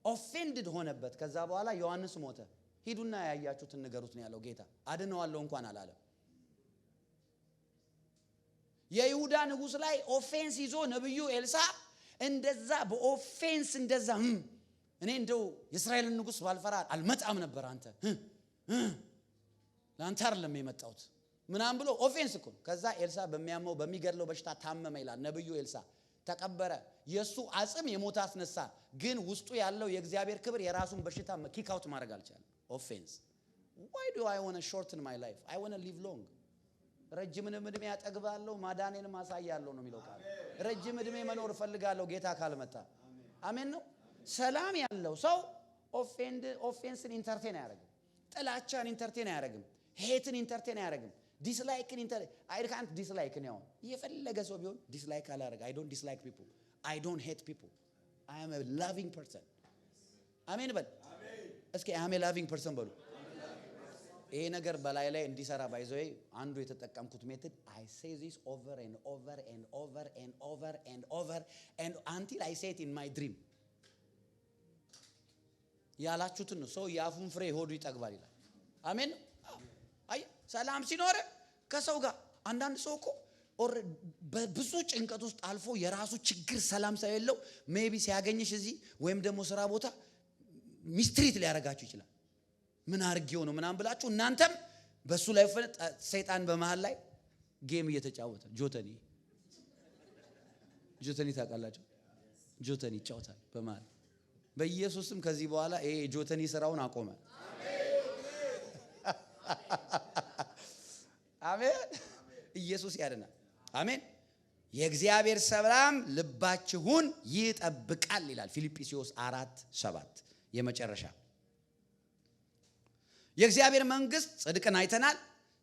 S1: ኦፌንድድ ሆነበት። ከዛ በኋላ ዮሐንስ ሞተ። ሂዱና ያያችሁትን ንገሩት ነው ያለው ጌታ። አድነዋለሁ እንኳን አላለም። የይሁዳ ንጉስ ላይ ኦፌንስ ይዞ ነብዩ ኤልሳ እንደዛ በኦፌንስ እንደዛ እኔ እንደው የእስራኤልን ንጉስ ባልፈራ አልመጣም ነበር አንተ ላንተ አይደለም የመጣሁት ምናም ብሎ ኦፌንስ እኮ። ከዛ ኤልሳ በሚያመው በሚገድለው በሽታ ታመመ ይላል ነብዩ ኤልሳ። ተቀበረ። የሱ አጽም የሞት አስነሳ። ግን ውስጡ ያለው የእግዚአብሔር ክብር የራሱን በሽታ ኪክ አውት ማድረግ አልቻለም። ኦፌንስ why do I want to shorten my life? I want to live long. ረጅምን እድሜ ያጠግባለሁ ማዳኔን ማሳያለሁ ነው የሚለው ቃል። ረጅም እድሜ መኖር ፈልጋለሁ ጌታ ካልመጣ። አሜን ነው። ሰላም ያለው ሰው ኦፌንስን ኢንተርቴን አያደርግም። ጥላቻን ኢንተርቴን አያደርግም። ሄትን ኢንተርቴን አያደርግም። ዲስላይክን I can't dislike ነው። የፈለገ ሰው ቢሆን ዲስላይክ አላደርግ። I don't dislike people. I don't hate people. I am a loving person. አሜን በል። እስኪ I am a loving person በሉ። ይሄ ነገር በላይ ላይ እንዲሰራ ባይዘይ አንዱ የተጠቀምኩት ሜተድ I say this over and over and over and over and over and until I say it in my dream. ያላችሁትን ነው ሰው ያፉን ፍሬ ሆዱ ይጠግባል ይላል። አሜን። አይ ሰላም ሲኖር ከሰው ጋር አንዳንድ ሰው እኮ በብዙ ጭንቀት ውስጥ አልፎ የራሱ ችግር ሰላም ሳይለው ሜቢ ሲያገኝሽ እዚህ ወይም ደግሞ ስራ ቦታ ሚስትሪት ሊያረጋችሁ ይችላል። ምን አርጊው ነው ምናም ብላችሁ እናንተም በሱ ላይ ሰይጣን በመሃል ላይ ጌም እየተጫወተ ጆተኒ ታውቃላችሁ? ጆተኒ ይጫወታል በመሃል። በኢየሱስም ከዚህ በኋላ ይሄ ጆተኒ ስራውን አቆመ። አሜን። ኢየሱስ ያድናል። አሜን። የእግዚአብሔር ሰላም ልባችሁን ይጠብቃል ይላል ፊልጵስዩስ 4:7 የመጨረሻ። የእግዚአብሔር መንግስት ጽድቅን አይተናል፣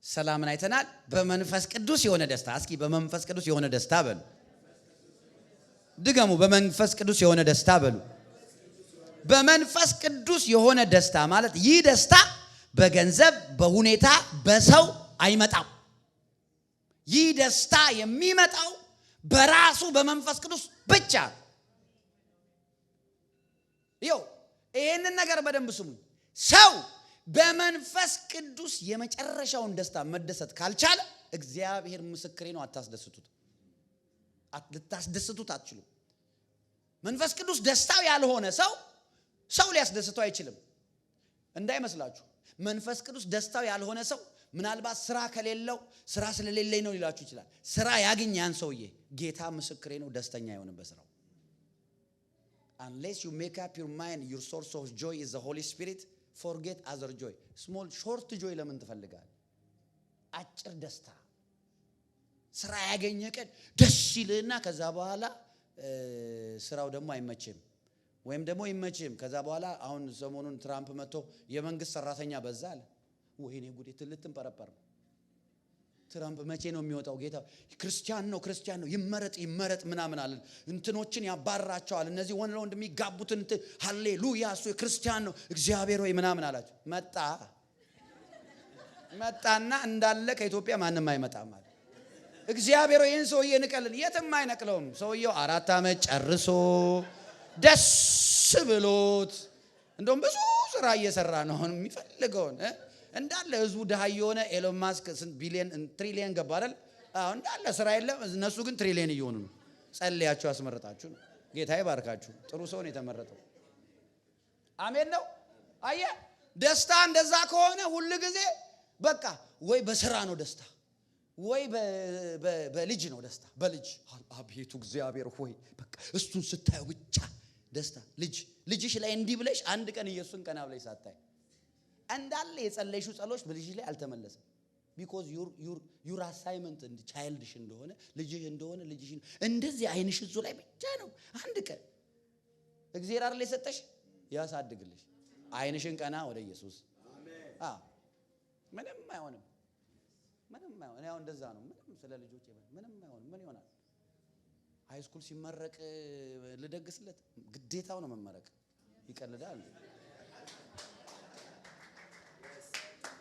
S1: ሰላምን አይተናል፣ በመንፈስ ቅዱስ የሆነ ደስታ። እስኪ በመንፈስ ቅዱስ የሆነ ደስታ በሉ። ድገሙ። በመንፈስ ቅዱስ የሆነ ደስታ በሉ። በመንፈስ ቅዱስ የሆነ ደስታ ማለት ይህ ደስታ በገንዘብ በሁኔታ በሰው አይመጣም። ይህ ደስታ የሚመጣው በራሱ በመንፈስ ቅዱስ ብቻ። ይሄንን ነገር በደንብ ስሙ። ሰው በመንፈስ ቅዱስ የመጨረሻውን ደስታ መደሰት ካልቻለ እግዚአብሔር ምስክሬ ነው ልታስደስቱት አትችሉም። መንፈስ ቅዱስ ደስታው ያልሆነ ሰው ሊያስደስተው አይችልም። እንዳይመስላችሁ መንፈስ ቅዱስ ደስታው ያልሆነ ሰው ምናልባት ስራ ከሌለው ስራ ስለሌለኝ ነው ሊላችሁ ይችላል። ስራ ያገኝ ያን ሰውዬ ጌታ ምስክሬ ነው ደስተኛ አይሆንም በስራው። unless you make up your mind your source of joy is the Holy Spirit, forget other joy. small short joy ለምን ትፈልጋለህ? አጭር ደስታ ስራ ያገኘ ቀን ደስ ይልና ከዛ በኋላ ስራው ደግሞ አይመችም ወይም ደግሞ ይመችም። ከዛ በኋላ አሁን ሰሞኑን ትራምፕ መጥቶ የመንግስት ሰራተኛ በዛ አለ። ወይኔ ጉዴ ትልትም ፐረፐር ትራምፕ መቼ ነው የሚወጣው? ጌታ ክርስቲያን ነው ይመረጥ ምናምን አለን። እንትኖችን ያባራቸዋል። እነዚህ ወንድ የሚጋቡትን ሃሌሉያ እሱ ክርስቲያን ነው እግዚአብሔር ወይ ምናምን አላቸው። መጣና እንዳለ ከኢትዮጵያ ማንም አይመጣም ማለት እግዚአብሔር ይህን ሰውዬ ንቀልን። የትም አይነቅለውም። ሰውየው 4 ዓመት ጨርሶ ደስ ብሎት እንደውም ብዙ ስራ እየሰራ ነው የሚፈልገውን እንዳለ ህዝቡ ድሃ የሆነ ኤሎን ማስክ ስንት ቢሊየን ትሪሊየን ገባ አይደል? አሁን እንዳለ ስራ የለም። እነሱ ግን ትሪሊየን እየሆኑ ነው። ጸልያችሁ ያስመረጣችሁ ነው። ጌታ ይባርካችሁ። ጥሩ ሰው ነው የተመረጠው። አሜን ነው። አየህ ደስታ እንደዛ ከሆነ ሁሉ ጊዜ በቃ ወይ በስራ ነው ደስታ ወይ በልጅ ነው ደስታ። በልጅ አቤቱ እግዚአብሔር ሆይ በቃ እሱን ስታዩ ብቻ ደስታ። ልጅሽ ላይ እንዲህ ብለሽ አንድ ቀን ኢየሱስን ቀና ብለሽ ሳታይ እንዳለ የጸለይሽው ጸሎት በልጅሽ ላይ አልተመለሰም። because your assignment and childish እንደሆነ ልጅሽ እንደዚህ አይንሽ እሱ ላይ ብቻ ነው። አንድ ቀን እግዚአብሔር አይደል የሰጠሽ ያሳድግልሽ። አይንሽን ቀና ወደ ኢየሱስ። ምንም አይሆንም። ያው እንደዛ ነው። ምንም ስለ ልጆች ምንም አይሆንም። ምን ይሆናል? ሃይ ስኩል ሲመረቅ ልደግስለት ግዴታው ነው መመረቅ። ይቀልዳል።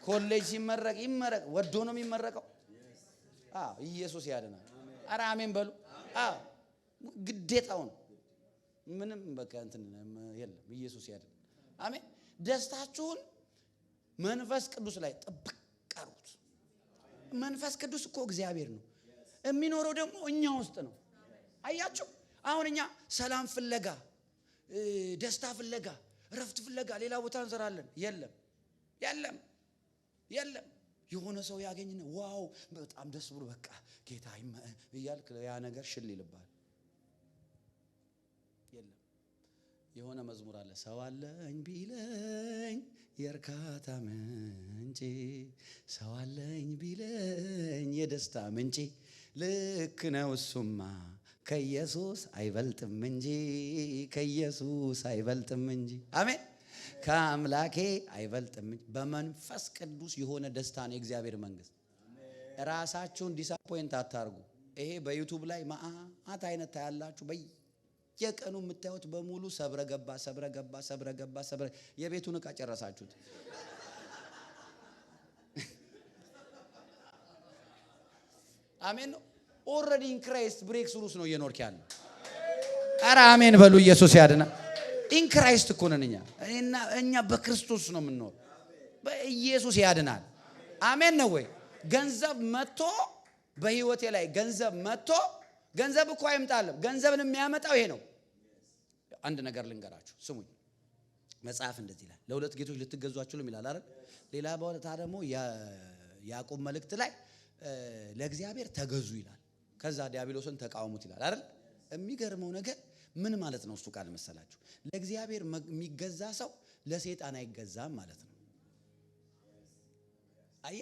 S1: ኮሌጅ ሲመረቅ ይመረቅ ወዶ ነው የሚመረቀው። ኢየሱስ ያድናል። ኧረ አሜን በሉ። ግዴታው ነው። ምንም በቃ እንትን የለም። ኢየሱስ ያድናል። አሜን። ደስታችሁን መንፈስ ቅዱስ ላይ ጥብቅ አድርጉት። መንፈስ ቅዱስ እኮ እግዚአብሔር ነው የሚኖረው ደግሞ እኛ ውስጥ ነው። አያችሁ አሁን እኛ ሰላም ፍለጋ ደስታ ፍለጋ ረፍት ፍለጋ ሌላ ቦታ እንሰራለን። የለም የሆነ ሰው ያገኝና ዋው በጣም ደስ ብሎ በቃ ጌታ ይያልክ ያ ነገር ሽል ይልባል። የለም የሆነ መዝሙር አለ። ሰው አለኝ ቢለኝ የርካታ ምንጭ፣ ሰው አለኝ ቢለኝ የደስታ ምንጭ፣ ልክ ነው እሱማ ከኢየሱስ አይበልጥም እንጂ ከኢየሱስ አይበልጥም እንጂ አሜን ከአምላኬ አይበልጥም እንጂ። በመንፈስ ቅዱስ የሆነ ደስታ ነው የእግዚአብሔር መንግስት። ራሳችሁን ዲስአፖይንት አታርጉ። ይሄ በዩቲዩብ ላይ ማአት አይነት ታያላችሁ። በየቀኑ የምታዩት በሙሉ ሰብረ ገባ የቤቱን ዕቃ ጨረሳችሁት። አሜን ነው። ኦልሬዲ ኢን ክራይስት ብሬክ ስሩስ ነው እየኖርክ ያለው። ኧረ አሜን በሉ። ኢየሱስ ያድናል። ኢን ክራይስት እኮ ነን እኛ በክርስቶስ ነው የምንኖር። በኢየሱስ ያድናል። አሜን ነው ወይ? ገንዘብ መጥቶ በህይወቴ ላይ ገንዘብ እኮ አይምጣልም። ገንዘብን የሚያመጣው ይሄ ነው። አንድ ነገር ልንገራችሁ ስሙኝ። መጽሐፍ እንደዚህ ይላል፣ ለሁለት ጌቶች ልትገዙ አትችሉም ይላል አይደል? ሌላ ቦታ ደግሞ ያዕቆብ መልእክት ላይ ለእግዚአብሔር ተገዙ ይላል። ከዛ ዲያብሎስን ተቃወሙት ይላል አይደል? የሚገርመው ነገር ምን ማለት ነው? እሱ ቃል መሰላችሁ? ለእግዚአብሔር የሚገዛ ሰው ለሰይጣን አይገዛም ማለት ነው። አየ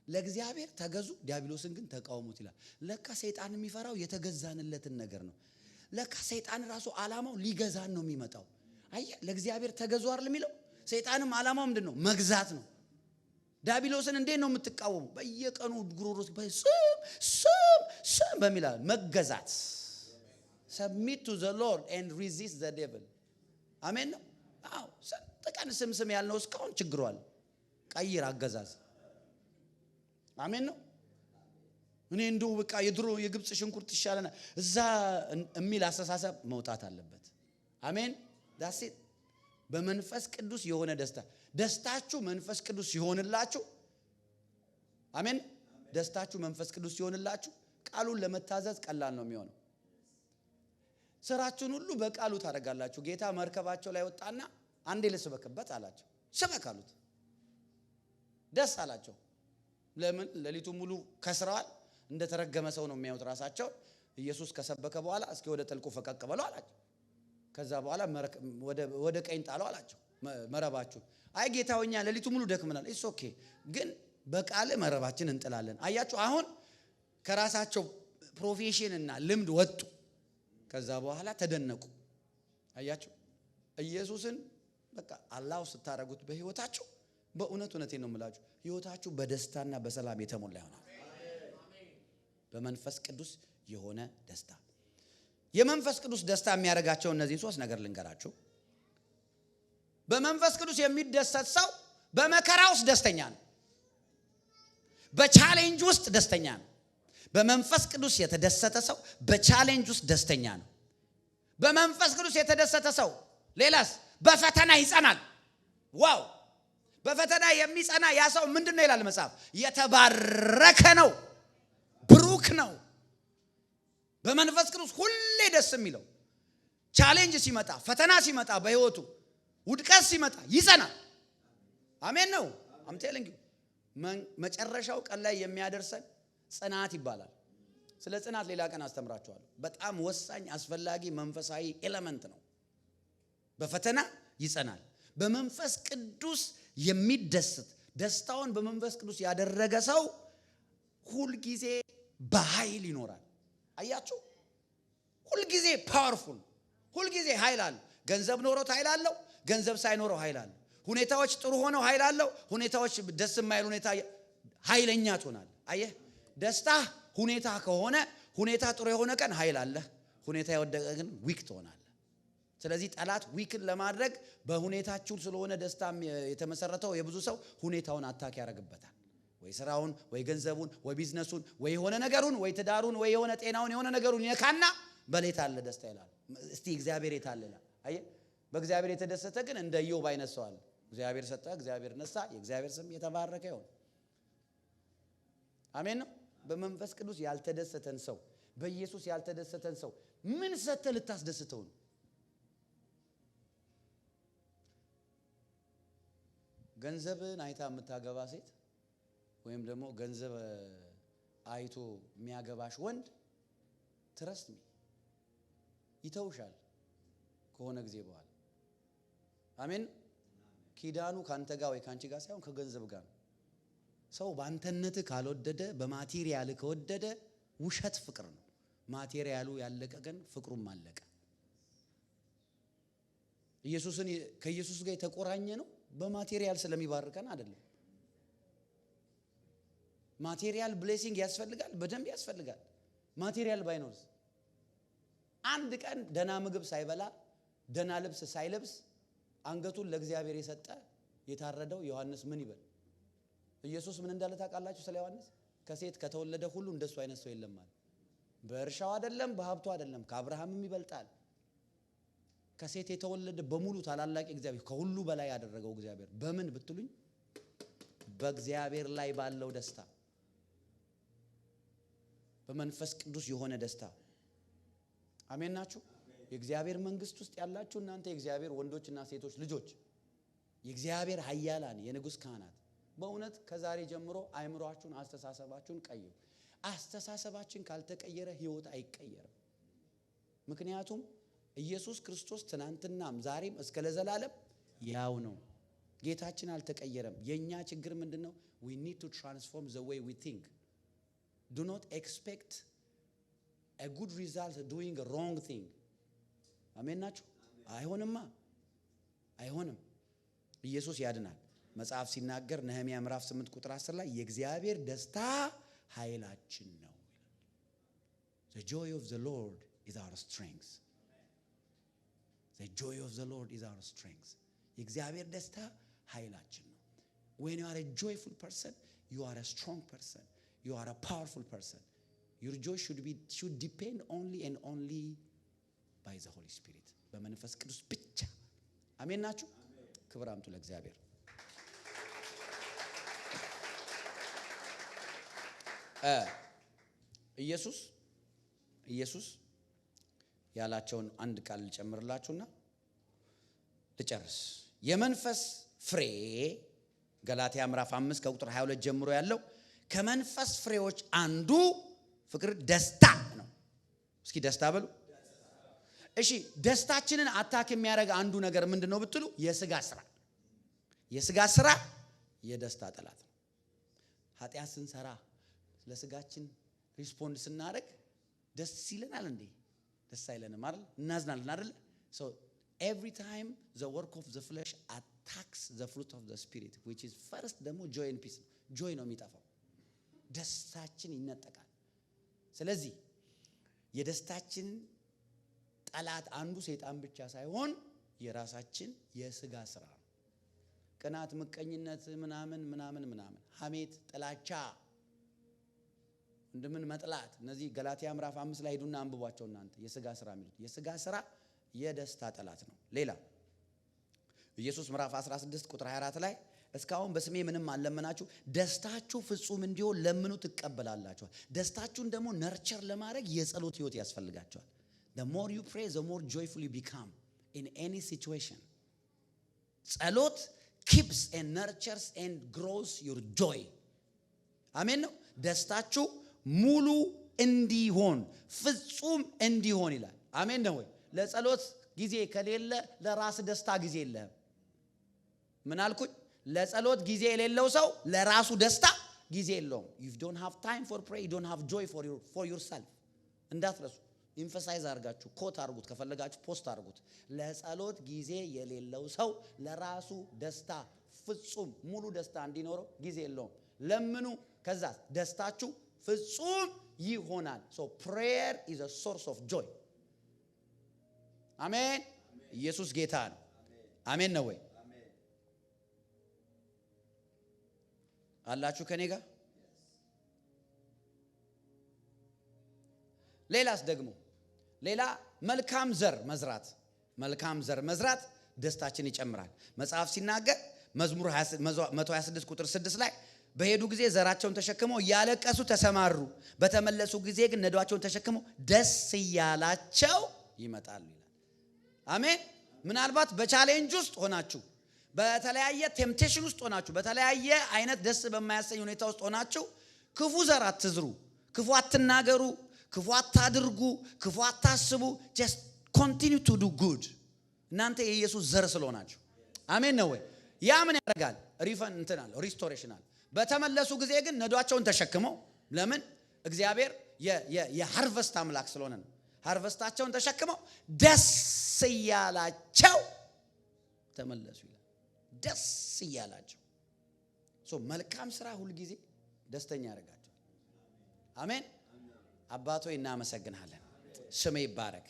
S1: ለእግዚአብሔር ተገዙ ዲያብሎስን ግን ተቃወሙት ይላል። ለካ ሰይጣን የሚፈራው የተገዛንለትን ነገር ነው። ለካ ሰይጣን ራሱ ዓላማው ሊገዛን ነው የሚመጣው። አየ ለእግዚአብሔር ተገዙ አይደል የሚለው? ሰይጣንም ዓላማው ምንድነው? መግዛት ነው። ዲያብሎስን እንዴት ነው የምትቃወሙ? በየቀኑ ጉሮሮስ ስም በሚላል መገዛት። submit to the Lord and resist the devil አሜን ነው። አዎ ሰጠቀን ስም ያልነው እስካሁን ችግሯል። ቀይር አገዛዝ። አሜን ነው። እኔ እንደው በቃ የድሮ የግብጽ ሽንኩርት ይሻለና እዛ የሚል አስተሳሰብ መውጣት አለበት። አሜን ዳስ ኢት። በመንፈስ ቅዱስ የሆነ ደስታችሁ መንፈስ ቅዱስ ሲሆንላችሁ፣ አሜን ደስታችሁ መንፈስ ቅዱስ ሲሆንላችሁ ቃሉን ለመታዘዝ ቀላል ነው የሚሆነው። ስራችሁን ሁሉ በቃሉ ታደርጋላችሁ። ጌታ መርከባቸው ላይ ወጣና አንዴ ልስበክበት አላቸው። ስበክ አሉት። ደስ አላቸው። ለምን? ሌሊቱ ሙሉ ከስረዋል። እንደተረገመ ሰው ነው የሚያዩት ራሳቸው። ኢየሱስ ከሰበከ በኋላ እስኪ ወደ ጥልቁ ፈቀቅ በለው አላቸው። ከዛ በኋላ ወደ ቀኝ ጣለው አላቸው መረባችሁ። አይ ጌታው እኛ ሌሊቱ ሙሉ ደክመናል። ኢትስ ኦኬ ግን በቃል መረባችን እንጥላለን። አያችሁ አሁን ከራሳቸው ፕሮፌሽንና ልምድ ወጡ። ከዛ በኋላ ተደነቁ። አያችሁ ኢየሱስን በቃ አላህ ስታረጉት በህይወታችሁ በእውነት ነው የምላችሁ ህይወታችሁ በደስታና በሰላም የተሞላ ይሆናል። በመንፈስ ቅዱስ የሆነ ደስታ። የመንፈስ ቅዱስ ደስታ የሚያደርጋቸው እነዚህን 3 ነገር ልንገራችሁ። በመንፈስ ቅዱስ የሚደሰት ሰው በመከራ ውስጥ ደስተኛ ነው። በቻሌንጅ ውስጥ ደስተኛ ነው። በመንፈስ ቅዱስ የተደሰተ ሰው በቻሌንጅ ውስጥ ደስተኛ ነው። በመንፈስ ቅዱስ የተደሰተ ሰው ሌላስ በፈተና ይጸናል። ዋው! በፈተና የሚጸና ያ ሰው ምንድነው ይላል መጽሐፍ? የተባረከ ነው፣ ብሩክ ነው። በመንፈስ ቅዱስ ሁሌ ደስ የሚለው ቻሌንጅ ሲመጣ፣ ፈተና ሲመጣ፣ በህይወቱ ውድቀት ሲመጣ ይጸናል። አሜን ነው። I'm telling you መጨረሻው ቀን ላይ የሚያደርሰን ጽናት ይባላል። ስለ ጽናት ሌላ ቀን አስተምራችኋለሁ። በጣም ወሳኝ አስፈላጊ መንፈሳዊ ኤሌመንት ነው። በፈተና ይጸናል። በመንፈስ ቅዱስ የሚደሰት ደስታውን በመንፈስ ቅዱስ ያደረገ ሰው ሁል ጊዜ በኃይል ይኖራል። አያችሁ? ሁል ጊዜ ፓወርፉል፣ ሁል ጊዜ ኃይል አለው። ገንዘብ ኖሮት ኃይል አለው፣ ገንዘብ ሳይኖረው ኃይል አለው። ሁኔታዎች ጥሩ ሆነው ኃይል አለው፣ ሁኔታዎች ደስ የማይል ሁኔታ ኃይለኛ ትሆናለህ። አየህ? ደስታ ሁኔታ ከሆነ ሁኔታ ጥሩ የሆነ ቀን ኃይል አለ፣ ሁኔታ የወደቀ ግን ዊክ ትሆናለህ። ስለዚህ ጠላት ዊክን ለማድረግ በሁኔታችሁ ስለሆነ ደስታ የተመሰረተው የብዙ ሰው ሁኔታውን አታክ ያደርግበታል። ወይ ስራውን፣ ወይ ገንዘቡን፣ ወይ ቢዝነሱን፣ ወይ የሆነ ነገሩን፣ ወይ ትዳሩን፣ ወይ የሆነ ጤናውን፣ የሆነ ነገሩን ይነካና በሌት አለ ደስታ ይላል። እስቲ እግዚአብሔር የታለላ? አየህ? በእግዚአብሔር የተደሰተ ግን እንደ ኢዮብ አይነት ሰው አለ። እግዚአብሔር ሰጠ፣ እግዚአብሔር ነሳ፣ የእግዚአብሔር ስም የተባረከ ይሁን። አሜን ነው። በመንፈስ ቅዱስ ያልተደሰተን ሰው፣ በኢየሱስ ያልተደሰተን ሰው ምን ሰተ ልታስደስተው ነው? ገንዘብን አይታ የምታገባ ሴት ወይም ደግሞ ገንዘብ አይቶ የሚያገባሽ ወንድ ትረስት ሚ ይተውሻል ከሆነ ጊዜ በኋላ። አሜን። ኪዳኑ ካንተ ጋር ወይ ካንቺ ጋር ሳይሆን ከገንዘብ ጋር ነው። ሰው ባንተነት ካልወደደ በማቴሪያል ከወደደ ውሸት ፍቅር ነው። ማቴሪያሉ ያለቀ ግን ፍቅሩም አለቀ። ኢየሱስን ከኢየሱስ ጋር የተቆራኘ ነው በማቴሪያል ስለሚባርከን አይደለም። ማቴሪያል ብሌሲንግ ያስፈልጋል፣ በደንብ ያስፈልጋል። ማቴሪያል ባይኖርስ አንድ ቀን ደና ምግብ ሳይበላ ደና ልብስ ሳይለብስ አንገቱን ለእግዚአብሔር የሰጠ የታረደው ዮሐንስ ምን ይበል? ኢየሱስ ምን እንዳለ ታውቃላችሁ? ስለ ዮሐንስ ከሴት ከተወለደ ሁሉ እንደሱ አይነት ሰው የለም ማለት። በእርሻው አይደለም፣ በሀብቱ አይደለም፣ ከአብርሃምም ይበልጣል። ከሴት የተወለደ በሙሉ ታላላቅ እግዚአብሔር ከሁሉ በላይ ያደረገው እግዚአብሔር በምን ብትሉኝ፣ በእግዚአብሔር ላይ ባለው ደስታ፣ በመንፈስ ቅዱስ የሆነ ደስታ። አሜን ናችሁ? የእግዚአብሔር መንግስት ውስጥ ያላችሁ እናንተ የእግዚአብሔር ወንዶችና ሴቶች ልጆች፣ የእግዚአብሔር ኃያላን የንጉስ ካህናት፣ በእውነት ከዛሬ ጀምሮ አይምሮአችሁን፣ አስተሳሰባችሁን ቀይሩ። አስተሳሰባችን ካልተቀየረ ህይወት አይቀየርም። ምክንያቱም ኢየሱስ ክርስቶስ ትናንትናም ዛሬም እስከ ለዘላለም ያው ነው። ጌታችን አልተቀየረም። የኛ ችግር ምንድነው? we need to transform the way we think. Do not expect a good result doing a wrong thing. አሜን ናችሁ? አይሆንም። ኢየሱስ ያድናል። መጽሐፍ ሲናገር ነህምያ ምዕራፍ 8 ቁጥር 10 ላይ የእግዚአብሔር ደስታ ኃይላችን ነው። The joy of the Lord is our strength. The joy of the Lord is our strength. የእግዚአብሔር ደስታ ኃይላችን ነው። When you are a joyful person, you are a strong person. You are a powerful person. Your joy should depend only and only by the Holy Spirit. በመንፈስ ቅዱስ ብቻ። አሜን ናችሁ? ክብር አምጡ ለእግዚአብሔር። ኢየሱስ ያላቸውን አንድ ቃል ልጨምርላችሁና ልጨርስ። የመንፈስ ፍሬ ገላትያ ምዕራፍ 5 ከቁጥር 22 ጀምሮ ያለው ከመንፈስ ፍሬዎች አንዱ ፍቅር፣ ደስታ ነው። እስኪ ደስታ በሉ። እሺ፣ ደስታችንን አታክ የሚያደርግ አንዱ ነገር ምንድነው ብትሉ፣ የሥጋ ስራ። የሥጋ ስራ የደስታ ጠላት ነው። ኃጢአት ስንሰራ ለሥጋችን ሪስፖንድ ስናደርግ ደስ ይለናል እንዴ? ደስ አይለንም አይደል? እናዝናለን አይደል? So every time the work of the flesh attacks the fruit of the spirit, which is first ደግሞ joy and peace. joy ነው የሚጠፋው። ደስታችን ይነጠቃል። ስለዚህ የደስታችን ጠላት አንዱ ሰይጣን ብቻ ሳይሆን የራሳችን የሥጋ ሥራ፣ ቅናት፣ ምቀኝነት፣ ምናምን ሐሜት፣ ጥላቻ፣ እንደምን መጥላት፣ እነዚህ ገላትያ ምዕራፍ 5 ላይ ሄዱና አንብቧቸው እናንተ። የሥጋ ሥራ የሚሉት የሥጋ ሥራ የደስታ ጠላት ነው። ሌላ ኢየሱስ ምዕራፍ 16 ቁጥር 24 ላይ እስካሁን በስሜ ምንም አልለመናችሁ ደስታችሁ ፍጹም እንዲሆን ለምኑ ትቀበላላችኋል። ደስታችሁን ደግሞ ነርቸር ለማድረግ የጸሎት ህይወት ያስፈልጋችኋል። the more you pray the more joyful you become in any situation. ጸሎት keeps and nurtures and grows your joy. አሜን ነው። ደስታችሁ ሙሉ እንዲሆን ፍጹም እንዲሆን ይላል። አሜን ነው ወይ? ለጸሎት ጊዜ ከሌለ ለራስ ደስታ ጊዜ የለህም። ምን አልኩኝ? ለጸሎት ጊዜ የሌለው ሰው ለራሱ ደስታ ጊዜ የለውም። you don't have time for prayer, you don't have joy for yourself. እንዳትረሱ። ኢንፈሳይዝ አድርጋችሁ ኮት አድርጉት፣ ከፈለጋችሁ ፖስት አድርጉት። ለጸሎት ጊዜ የሌለው ሰው ለራሱ ደስታ ፍጹም ሙሉ ደስታ እንዲኖረው ጊዜ የለውም። ለምኑ፣ ከዛ ደስታችሁ ፍጹም ይሆናል። so prayer is a source of joy. አሜን። ኢየሱስ ጌታ ነው። አሜን ነው ወይ? አላችሁ ከኔ ጋር? ሌላስ ደግሞ ሌላ መልካም ዘር መዝራት ደስታችን ይጨምራል። መጽሐፍ ሲናገር መዝሙር 126 ቁጥር 6 ላይ በሄዱ ጊዜ ዘራቸውን ተሸክመው ያለቀሱ ተሰማሩ፣ በተመለሱ ጊዜ ግን ነዷቸውን ተሸክመው ደስ እያላቸው ይመጣሉ ይላል። አሜን። ምናልባት በቻሌንጅ ውስጥ ሆናችሁ፣ በተለያየ ቴምፕቴሽን ውስጥ ሆናችሁ፣ በተለያየ አይነት ደስ በማያሰኝ ሁኔታ ውስጥ ሆናችሁ ክፉ ዘር አትዝሩ፣ ክፉ አትናገሩ፣ ክፉ አታድርጉ፣ ክፉ አታስቡ። just continue to do good። እናንተ የኢየሱስ ዘር ስለሆናችሁ። አሜን ነው ወይ? ያ ምን ያደርጋል? ሪስቶሬሽን አለ። በተመለሱ ጊዜ ግን ነዷቸውን ተሸክመው፣ ለምን? እግዚአብሔር የሃርቨስት አምላክ ስለሆነ ነው። ሃርቨስታቸውን ተሸክመው ደስ እያላቸው ተመለሱ ይላል። ደስ እያላቸው። መልካም ስራ ሁሉ ጊዜ ደስተኛ ያደርጋቸዋል። አሜን። አባቶ እናመሰግናለን። ስም ይባረክ።